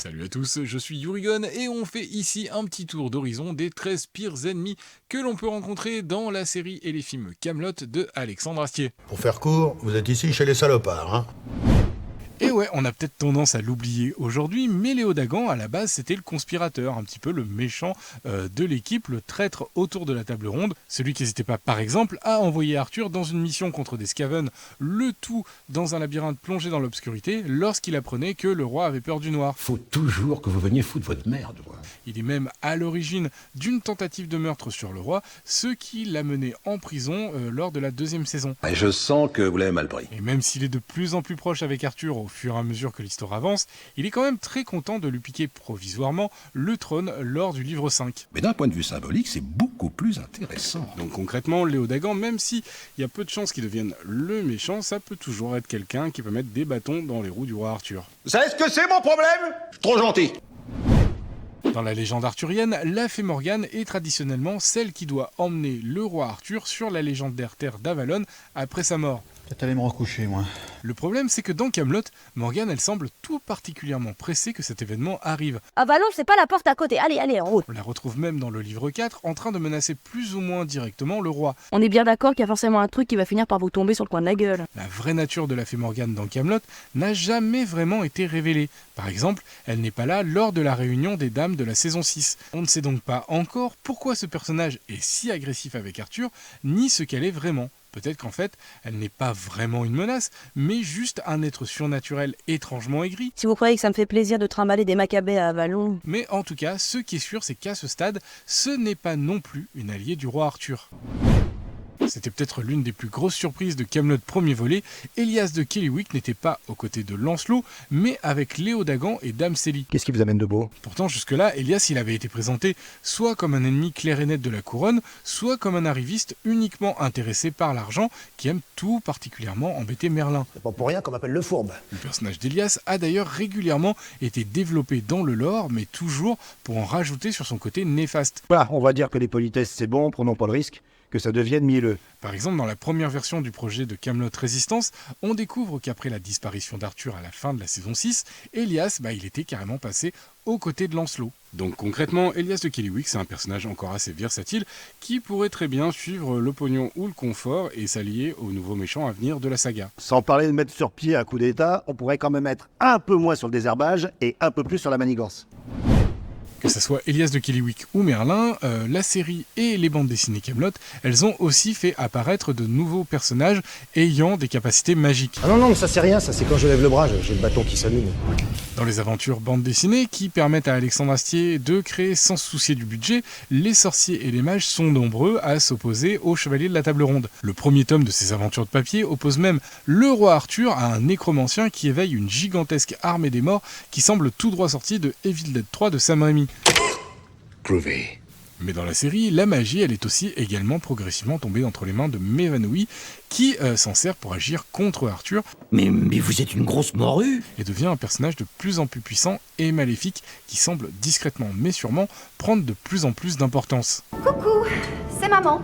Salut à tous, je suis Yurigon et on fait ici un petit tour d'horizon des 13 pires ennemis que l'on peut rencontrer dans la série et les films Kaamelott de Alexandre Astier. Pour faire court, vous êtes ici chez les salopards, hein? Et ouais, on a peut-être tendance à l'oublier aujourd'hui, mais Léo Dagan, à la base, c'était le conspirateur, un petit peu le méchant de l'équipe, le traître autour de la table ronde, celui qui n'hésitait pas, par exemple, à envoyer Arthur dans une mission contre des Skaven, le tout dans un labyrinthe plongé dans l'obscurité, lorsqu'il apprenait que le roi avait peur du noir. Faut toujours que vous veniez foutre votre merde, quoi. Il est même à l'origine d'une tentative de meurtre sur le roi, ce qui l'a mené en prison lors de la 2e saison. Et je sens que vous l'avez mal pris. Et même s'il est de plus en plus proche avec Arthur au fur et à mesure que l'histoire avance, il est quand même très content de lui piquer provisoirement le trône lors du livre 5. Mais d'un point de vue symbolique, c'est beaucoup plus intéressant. Donc concrètement, Léo Dagan, même s'il y a peu de chances qu'il devienne le méchant, ça peut toujours être quelqu'un qui peut mettre des bâtons dans les roues du roi Arthur. Vous savez ce que c'est mon problème? Je suis trop gentil. Dans la légende arthurienne, la fée Morgane est traditionnellement celle qui doit emmener le roi Arthur sur la légendaire terre d'Avalon après sa mort. Peut-être aller me recoucher, moi. Le problème, c'est que dans Kaamelott, Morgane, elle semble tout particulièrement pressée que cet événement arrive. Avalon, c'est pas la porte à côté. Allez, en route. On la retrouve même dans le livre 4 en train de menacer plus ou moins directement le roi. On est bien d'accord qu'il y a forcément un truc qui va finir par vous tomber sur le coin de la gueule. La vraie nature de la fée Morgane dans Kaamelott n'a jamais vraiment été révélée. Par exemple, elle n'est pas là lors de la réunion des dames de la saison 6. On ne sait donc pas encore pourquoi ce personnage est si agressif avec Arthur, ni ce qu'elle est vraiment. Peut-être qu'en fait, elle n'est pas vraiment une menace, mais juste un être surnaturel étrangement aigri. Si vous croyez que ça me fait plaisir de trimballer des macabées à Avalon... Mais en tout cas, ce qui est sûr, c'est qu'à ce stade, ce n'est pas non plus une alliée du roi Arthur. C'était peut-être l'une des plus grosses surprises de Kaamelott premier volet. Elias de Keliwick n'était pas aux côtés de Lancelot, mais avec Léo Dagan et Dame Célie. Qu'est-ce qui vous amène de beau? Pourtant, jusque-là, Elias il avait été présenté soit comme un ennemi clair et net de la couronne, soit comme un arriviste uniquement intéressé par l'argent, qui aime tout particulièrement embêter Merlin. C'est pas pour rien qu'on m'appelle le fourbe. Le personnage d'Elias a d'ailleurs régulièrement été développé dans le lore, mais toujours pour en rajouter sur son côté néfaste. Voilà, on va dire que les politesses c'est bon, prenons pas le risque que ça devienne mielleux. Par exemple, dans la première version du projet de Kaamelott Résistance, on découvre qu'après la disparition d'Arthur à la fin de la saison 6, Elias, il était carrément passé aux côtés de Lancelot. Donc concrètement, Elias de Keliwick, c'est un personnage encore assez versatile qui pourrait très bien suivre le pognon ou le confort et s'allier aux nouveaux méchants à venir de la saga. Sans parler de mettre sur pied un coup d'état, on pourrait quand même être un peu moins sur le désherbage et un peu plus sur la manigance. Que ce soit Elias de Keliwick ou Merlin, la série et les bandes dessinées Kaamelott, elles ont aussi fait apparaître de nouveaux personnages ayant des capacités magiques. Ah non, mais ça c'est rien, ça c'est quand je lève le bras, j'ai le bâton qui s'allume. Dans les aventures bandes dessinées qui permettent à Alexandre Astier de créer sans se soucier du budget, les sorciers et les mages sont nombreux à s'opposer aux chevaliers de la table ronde. Le premier tome de ces aventures de papier oppose même le roi Arthur à un nécromancien qui éveille une gigantesque armée des morts qui semble tout droit sortie de Evil Dead 3 de Sam Raimi. Prouvé. Mais dans la série, la magie, elle est aussi également progressivement tombée entre les mains de Mévanoui, qui s'en sert pour agir contre Arthur. Mais vous êtes une grosse morue. Et devient un personnage de plus en plus puissant et maléfique, qui semble discrètement mais sûrement prendre de plus en plus d'importance. Coucou, c'est maman.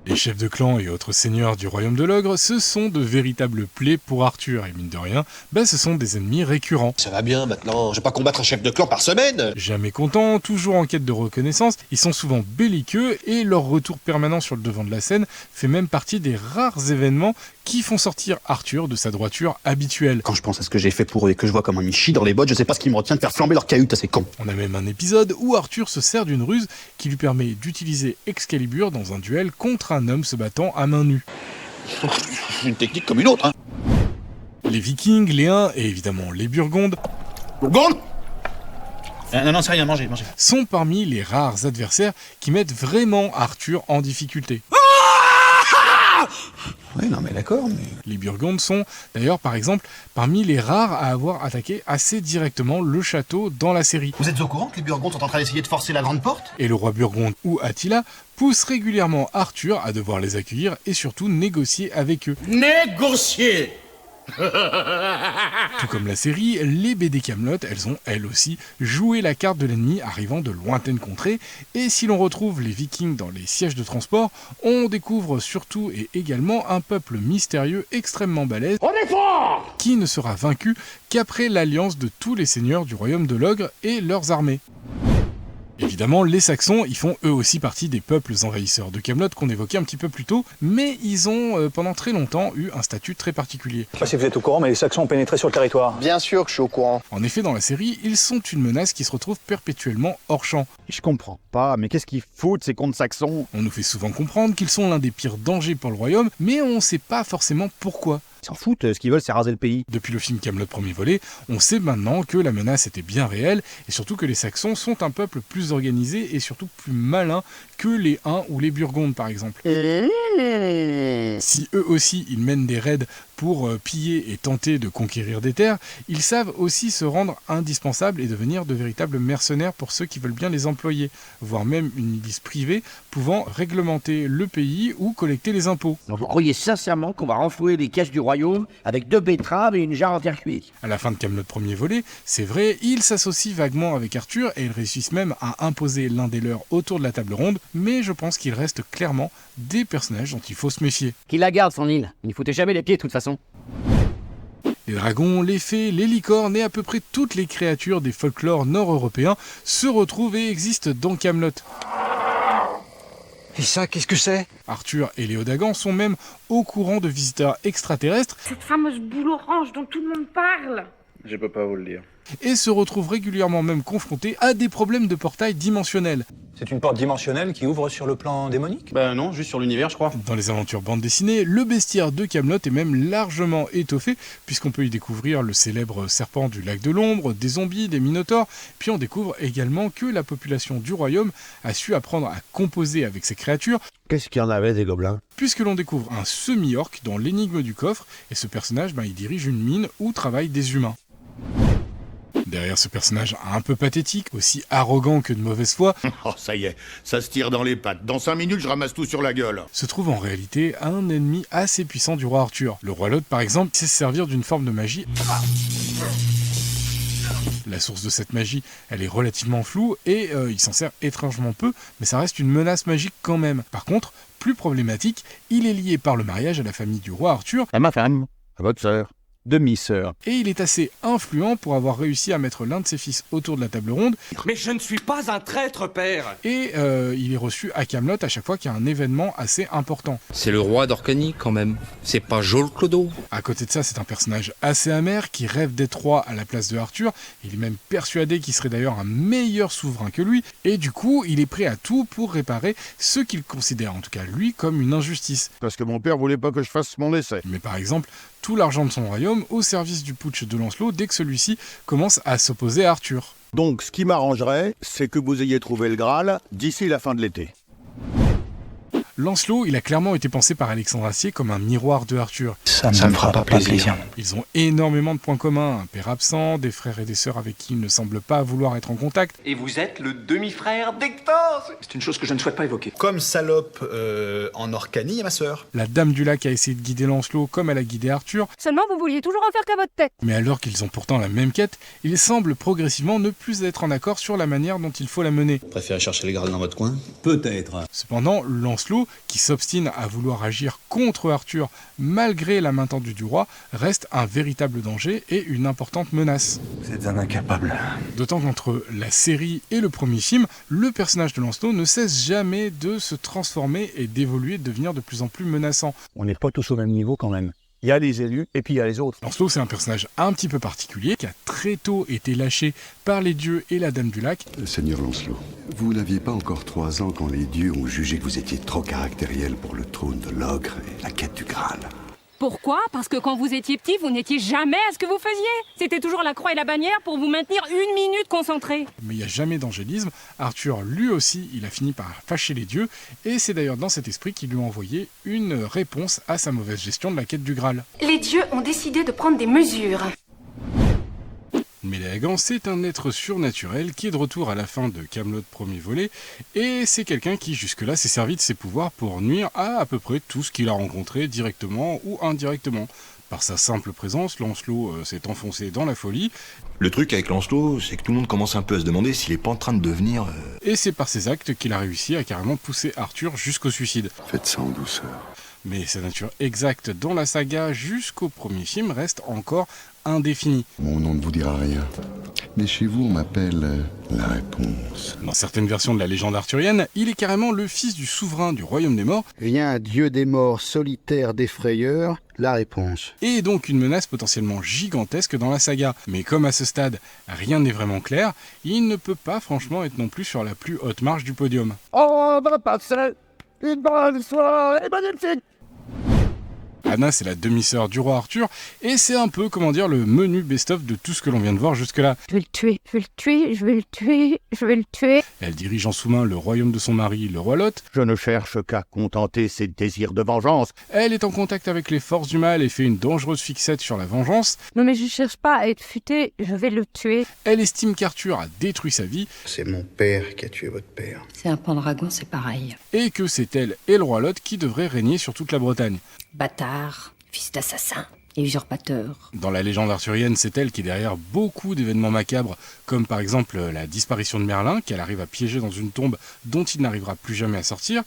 Les chefs de clan et autres seigneurs du royaume de l'ogre, ce sont de véritables plaies pour Arthur, et mine de rien, ce sont des ennemis récurrents. Ça va bien maintenant, je vais pas combattre un chef de clan par semaine. Jamais contents, toujours en quête de reconnaissance, ils sont souvent belliqueux et leur retour permanent sur le devant de la scène fait même partie des rares événements qui font sortir Arthur de sa droiture habituelle. Quand je pense à ce que j'ai fait pour eux et que je vois comment ils chient dans les bottes, je sais pas ce qui me retient de faire flamber leur cahute à ces cons. On a même un épisode où Arthur se sert d'une ruse qui lui permet d'utiliser Excalibur dans un duel contre un homme se battant à main nue. Une technique comme une autre, hein. Les Vikings, les Huns et évidemment les Burgondes Bourgogne. Non, c'est rien, mangez. sont parmi les rares adversaires qui mettent vraiment Arthur en difficulté. Oui, non mais d'accord, mais... Les Burgondes sont d'ailleurs par exemple parmi les rares à avoir attaqué assez directement le château dans la série. Vous êtes au courant que les Burgondes sont en train d'essayer de forcer la grande porte? Et le roi Burgonde ou Attila pousse régulièrement Arthur à devoir les accueillir et surtout négocier avec eux. Négocier. Tout comme la série, les BD Kaamelott, elles ont elles aussi joué la carte de l'ennemi arrivant de lointaines contrées, et si l'on retrouve les Vikings dans les sièges de transport, on découvre surtout et également un peuple mystérieux extrêmement balèze qui ne sera vaincu qu'après l'alliance de tous les seigneurs du royaume de l'ogre et leurs armées. Évidemment, les Saxons, ils font eux aussi partie des peuples envahisseurs de Kaamelott qu'on évoquait un petit peu plus tôt, mais ils ont pendant très longtemps eu un statut très particulier. Je sais pas si vous êtes au courant, mais les Saxons ont pénétré sur le territoire. Bien sûr que je suis au courant. En effet, dans la série, ils sont une menace qui se retrouve perpétuellement hors champ. Je comprends pas, mais qu'est-ce qu'ils foutent ces contes saxons? On nous fait souvent comprendre qu'ils sont l'un des pires dangers pour le royaume, mais on sait pas forcément pourquoi. Ils s'en foutent, ce qu'ils veulent c'est raser le pays. Depuis le film Kaamelott premier volet, on sait maintenant que la menace était bien réelle, et surtout que les Saxons sont un peuple plus organisé et surtout plus malin que les Huns ou les Burgondes par exemple. Si eux aussi ils mènent des raids pour piller et tenter de conquérir des terres, ils savent aussi se rendre indispensables et devenir de véritables mercenaires pour ceux qui veulent bien les employer, voire même une milice privée pouvant réglementer le pays ou collecter les impôts. Donc vous croyez sincèrement qu'on va renflouer les caisses du royaume avec 2 betteraves et une jarre en terre cuite? À la fin de Kaamelott premier volet, c'est vrai, ils s'associent vaguement avec Arthur et ils réussissent même à imposer l'un des leurs autour de la table ronde, mais je pense qu'ils restent clairement des personnages dont il faut se méfier. Qu'il la garde son île, il n'y foutait jamais les pieds de toute façon. Les dragons, les fées, les licornes et à peu près toutes les créatures des folklores nord-européens se retrouvent et existent dans Kaamelott. Et ça, qu'est-ce que c'est? Arthur et Léodagan sont même au courant de visiteurs extraterrestres Cette fameuse boule orange dont tout le monde parle. Je peux pas vous le dire. et se retrouvent régulièrement même confrontés à des problèmes de portail dimensionnels. C'est une porte dimensionnelle qui ouvre sur le plan démonique? Bah non, juste sur l'univers, je crois. Dans les aventures bande dessinée, le bestiaire de Kaamelott est même largement étoffé, puisqu'on peut y découvrir le célèbre serpent du lac de l'ombre, des zombies, des minotaures, puis on découvre également que la population du royaume a su apprendre à composer avec ces créatures. Qu'est-ce qu'il y en avait des gobelins? Puisque l'on découvre un semi-orc dans l'énigme du coffre, et ce personnage, il dirige une mine où travaillent des humains. Derrière ce personnage un peu pathétique, aussi arrogant que de mauvaise foi, Oh, ça y est, ça se tire dans les pattes. Dans 5 minutes, je ramasse tout sur la gueule. se trouve en réalité un ennemi assez puissant du roi Arthur. Le roi Lot, par exemple, sait se servir d'une forme de magie. La source de cette magie, elle est relativement floue et il s'en sert étrangement peu, mais ça reste une menace magique quand même. Par contre, plus problématique, il est lié par le mariage à la famille du roi Arthur, À ma femme, à votre sœur, demi-sœur. et il est assez influent pour avoir réussi à mettre l'un de ses fils autour de la table ronde, Mais je ne suis pas un traître, père. et il est reçu à Kaamelott à chaque fois qu'il y a un événement assez important. C'est le roi d'Orcanie quand même. C'est pas Jol Clodo. À côté de ça, c'est un personnage assez amer qui rêve d'être roi à la place de Arthur. Il est même persuadé qu'il serait d'ailleurs un meilleur souverain que lui, et du coup, il est prêt à tout pour réparer ce qu'il considère, en tout cas lui, comme une injustice. Parce que mon père voulait pas que je fasse mon essai. Il met par exemple tout l'argent de son royaume au service du putsch de Lancelot dès que celui-ci commence à s'opposer à Arthur. Donc, ce qui m'arrangerait, c'est que vous ayez trouvé le Graal d'ici la fin de l'été. Lancelot, il a clairement été pensé par Alexandre Astier comme un miroir de Arthur. Ça ne me fera pas plaisir. Ils ont énormément de points communs, un père absent, des frères et des sœurs avec qui ils ne semblent pas vouloir être en contact. Et vous êtes le demi-frère d'Hector. C'est une chose que je ne souhaite pas évoquer. Comme salope en Orcanie et ma sœur. La Dame du Lac a essayé de guider Lancelot comme elle a guidé Arthur, Seulement, vous vouliez toujours en faire qu'à votre tête. mais alors qu'ils ont pourtant la même quête, ils semblent progressivement ne plus être en accord sur la manière dont il faut la mener. Préférez chercher les Graals dans votre coin? Peut-être. Cependant, Lancelot, qui s'obstine à vouloir agir contre Arthur malgré la main tendue du roi, reste un véritable danger et une importante menace. Vous êtes un incapable. D'autant qu'entre la série et le premier film, le personnage de Lancelot ne cesse jamais de se transformer et d'évoluer, de devenir de plus en plus menaçant. On n'est pas tous au même niveau quand même. Il y a les élus et puis il y a les autres. Lancelot, c'est un personnage un petit peu particulier qui a très tôt été lâché par les dieux et la Dame du Lac. Seigneur Lancelot, vous n'aviez pas encore 3 ans quand les dieux ont jugé que vous étiez trop caractériel pour le trône de l'ogre et la quête du Graal. Pourquoi? Parce que quand vous étiez petit, vous n'étiez jamais à ce que vous faisiez. C'était toujours la croix et la bannière pour vous maintenir 1 minute concentré. Mais il n'y a jamais d'angélisme. Arthur, lui aussi, il a fini par fâcher les dieux, et c'est d'ailleurs dans cet esprit qu'ils lui ont envoyé une réponse à sa mauvaise gestion de la quête du Graal. Les dieux ont décidé de prendre des mesures. Méléagant, c'est un être surnaturel qui est de retour à la fin de Kaamelott premier volet, et c'est quelqu'un qui jusque-là s'est servi de ses pouvoirs pour nuire à peu près tout ce qu'il a rencontré directement ou indirectement. Par sa simple présence, Lancelot s'est enfoncé dans la folie. Le truc avec Lancelot, c'est que tout le monde commence un peu à se demander s'il est pas en train de devenir... Et c'est par ses actes qu'il a réussi à carrément pousser Arthur jusqu'au suicide. Faites ça en douceur. Mais sa nature exacte dans la saga jusqu'au premier film reste encore indéfinie. Mon nom ne vous dira rien. Mais chez vous, on m'appelle la réponse. Dans certaines versions de la légende arthurienne, il est carrément le fils du souverain du royaume des morts. Vient dieu des morts solitaire des frayeurs, la réponse. Et donc une menace potentiellement gigantesque dans la saga. Mais comme à ce stade, rien n'est vraiment clair, il ne peut pas franchement être non plus sur la plus haute marche du podium. On va passer une bonne soirée magnifique. Anna, c'est la demi-sœur du roi Arthur, et c'est un peu, comment dire, le menu best-of de tout ce que l'on vient de voir jusque-là. Je vais le tuer, je vais le tuer, je vais le tuer, je vais le tuer. Elle dirige en sous-main le royaume de son mari, le roi Lot. Je ne cherche qu'à contenter ses désirs de vengeance. Elle est en contact avec les forces du mal et fait une dangereuse fixette sur la vengeance. Non mais je cherche pas à être futée, je vais le tuer. Elle estime qu'Arthur a détruit sa vie. C'est mon père qui a tué votre père. C'est un pendragon, c'est pareil. Et que c'est elle et le roi Lot qui devraient régner sur toute la Bretagne. Bâtard, fils d'assassin et usurpateur. Dans la légende arthurienne, c'est elle qui est derrière beaucoup d'événements macabres, comme par exemple la disparition de Merlin, qu'elle arrive à piéger dans une tombe dont il n'arrivera plus jamais à sortir.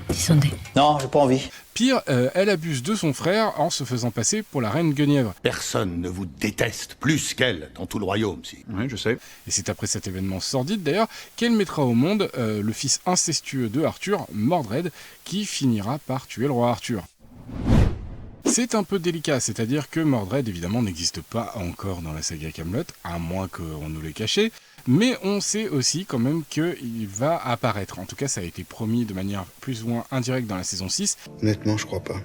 Descendez. Non, j'ai pas envie. Pire, elle abuse de son frère en se faisant passer pour la reine Guenièvre. Personne ne vous déteste plus qu'elle dans tout le royaume, si. Oui, je sais. Et c'est après cet événement sordide d'ailleurs qu'elle mettra au monde le fils incestueux de Arthur, Mordred, qui finira par tuer le roi Arthur. C'est un peu délicat, c'est-à-dire que Mordred évidemment n'existe pas encore dans la saga Camelot, à moins qu'on nous l'ait caché, mais on sait aussi quand même qu'il va apparaître. En tout cas, ça a été promis de manière plus ou moins indirecte dans la saison 6. Honnêtement, je crois pas.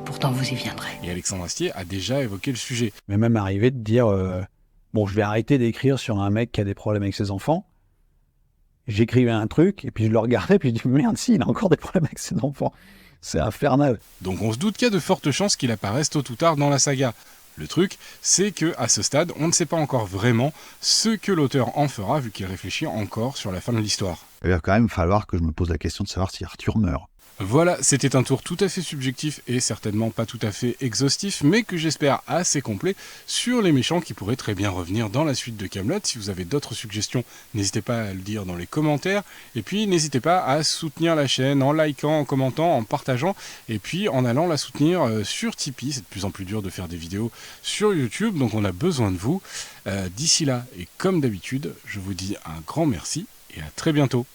Pourtant, vous y viendrez. Et Alexandre Astier a déjà évoqué le sujet. Mais même arrivé de dire bon, je vais arrêter d'écrire sur un mec qui a des problèmes avec ses enfants. J'écrivais un truc, et puis je le regardais, puis je dis merde, si, il a encore des problèmes avec ses enfants. C'est infernal. Donc on se doute qu'il y a de fortes chances qu'il apparaisse tôt ou tard dans la saga. Le truc, c'est que à ce stade, on ne sait pas encore vraiment ce que l'auteur en fera, vu qu'il réfléchit encore sur la fin de l'histoire. Il va quand même falloir que je me pose la question de savoir si Arthur meurt. Voilà, c'était un tour tout à fait subjectif et certainement pas tout à fait exhaustif, mais que j'espère assez complet sur les méchants qui pourraient très bien revenir dans la suite de Camelot. Si vous avez d'autres suggestions, n'hésitez pas à le dire dans les commentaires. Et puis n'hésitez pas à soutenir la chaîne en likant, en commentant, en partageant, et puis en allant la soutenir sur Tipeee. C'est de plus en plus dur de faire des vidéos sur YouTube, donc on a besoin de vous. D'ici là, et comme d'habitude, je vous dis un grand merci et à très bientôt.